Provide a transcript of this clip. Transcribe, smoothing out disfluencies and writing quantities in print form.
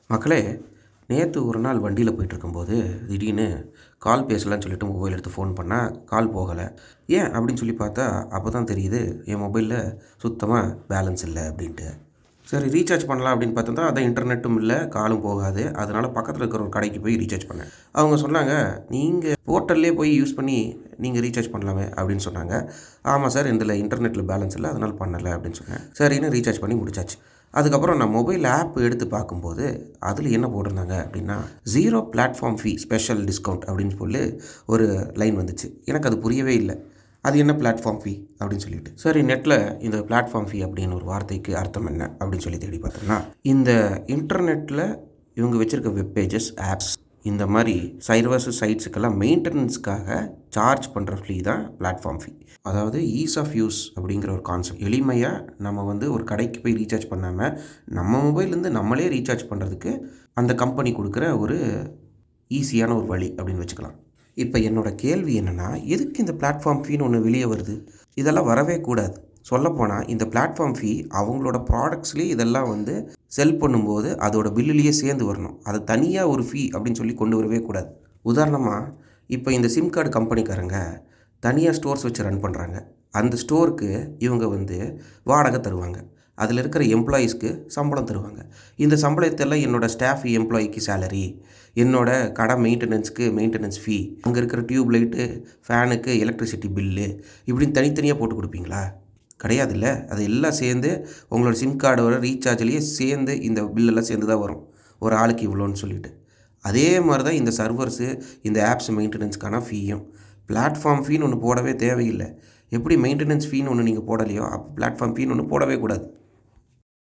மக்களே, நேத்து ஒரு நாள் வண்டியில போயிட்டுருக்கும்போது, திடீர்னு கால் பேசலான்னு சொல்லிட்டு மொபைல் எடுத்து ஃபோன் பண்ணா, கால் போகல. ஏன் அப்படின்னு சொல்லி பார்த்தா, அப்ப தான் தெரியுது என் மொபைல்ல சுத்தமா பேலன்ஸ் இல்ல அப்படின்ட்டு. சரி ரீசார்ஜ் பண்ணலாம் அப்படின்னு பார்த்தா, அதான் இன்டர்நெட்டும் இல்ல, காலும் போகாது. அதனால பக்கத்தில இருக்கிற ஒரு கடைக்கு போய் ரீசார்ஜ் பண்ணேன். அவங்க சொன்னாங்க, "நீங்க போர்ட்டல்லே போய் யூஸ் பண்ணி நீங்க ரீசார்ஜ் பண்ணலாமே" அப்படின்னு சொன்னாங்க. "ஆமா சார், இதில இன்டர்நெட்ல பேலன்ஸ் இல்ல, அதனால பண்ணல" அப்படின்னு சொன்னேன். சரின்னு ரீசார்ஜ் பண்ணி முடிச்சாச்சு. அதுக்கப்புறம் நான் மொபைல் ஆப் எடுத்து பார்க்கும்போது, அதில என்ன போட்டிருந்தாங்க அப்படின்னா, "0 பிளாட்ஃபார்ம் ஃபீ ஸ்பெஷல் டிஸ்கவுண்ட்" அப்படின்னு சொல்லி ஒரு லைன் வந்துச்சு. எனக்கு அது புரியவே இல்ல. அது என்ன பிளாட்ஃபார்ம் ஃபீ அப்படின்னு சொல்லிட்டு. சரி நெட்ல இந்த பிளாட்ஃபார்ம் ஃபீ அப்படின்னு ஒரு வார்த்தைக்கு அர்த்தம் என்ன அப்படின்னு சொல்லி தேடி பார்த்தோம்னா, இந்த இன்டர்நெட்ல இவங்க வச்சிருக்க வெப் பேஜஸ், ஆப்ஸ் இந்த மாரி சர்வர்ஸ் சைட்ஸுக்கெல்லாம் மெயின்டனன்ஸ்க்காக சார்ஜ் பண்ணுற ஃபீ தான் பிளாட்ஃபார்ம் ஃபீ. அதாவது ஈஸ் ஆஃப் யூஸ் அப்படிங்கிற ஒரு கான்செப்ட். எளிமையா நம்ம ஒரு கடைக்கு போய் ரீசார்ஜ் பண்ணாம, நம்ம மொபைல்லேருந்து நம்மளே ரீசார்ஜ் பண்ணுறதுக்கு அந்த கம்பெனி குடுக்குற ஒரு ஈஸியான ஒரு வழி அப்படின்னு வச்சுக்கலாம். இப்ப என்னோட கேள்வி என்னன்னா, எதுக்கு இந்த பிளாட்ஃபார்ம் ஃபீன்னு ஒண்ணு வெளிய வருது? இதெல்லாம் வரவே கூடாது. சொல்லப்போனா இந்த பிளாட்ஃபார்ம் ஃபீ அவங்களோட ப்ராடக்ட்ஸ்லயே இதெல்லாம் செல் பண்ணும்போது அதோட பில்லுலயே சேர்ந்து வரணும். அத தனியா ஒரு ஃபீ அப்படின்னு சொல்லி கொண்டு வரவே கூடாது. உதாரணமா, இப்ப இந்த சிம் கார்டு கம்பெனிக்காரங்க தனியா ஸ்டோர்ஸ் வச்சு ரன் பண்றாங்க. அந்த ஸ்டோருக்கு இவங்க வாடகை தருவாங்க. அதில இருக்கிற எம்ப்ளாயீஸ்க்கு சம்பளம் தருவாங்க. இந்த சம்பளத்தெல்லாம் என்னோட ஸ்டாஃப் எம்ப்ளாயிக்கு சேலரி, என்னோட கடை மெயின்டனன்ஸ்க்கு மெயின்டனன்ஸ் ஃபீ, அங்க இருக்கிற டியூப் லைட்டு, ஃபேனுக்கு எலக்ட்ரிசிட்டி பில்லு இப்படின்னு தனித்தனியா போட்டு குடுப்பீங்களா? கிடையாதுல்ல. அது எல்லாம் சேர்ந்து உங்களோட சிம் கார்டோட ரீசார்ஜ்லயே சேர்ந்து இந்த பில்லெல்லாம் சேர்ந்து தான் வரும். ஒரு ஆளுக்கு இவ்வளோன்னு சொல்லிட்டு. அதே மாரி தான் இந்த சர்வர்ஸு, இந்த ஆப்ஸ் மெயின்டனன்ஸ்க்கான ஃபீயும். பிளாட்ஃபார்ம் ஃபீன்னு ஒண்ணு போடவே தேவையில்ல. எப்படி மெயின்டனன்ஸ் ஃபீன்னு ஒண்ணு நீங்க போடலையோ, அப்ப பிளாட்ஃபார்ம் ஃபீன்னு ஒண்ணு போடவே கூடாது.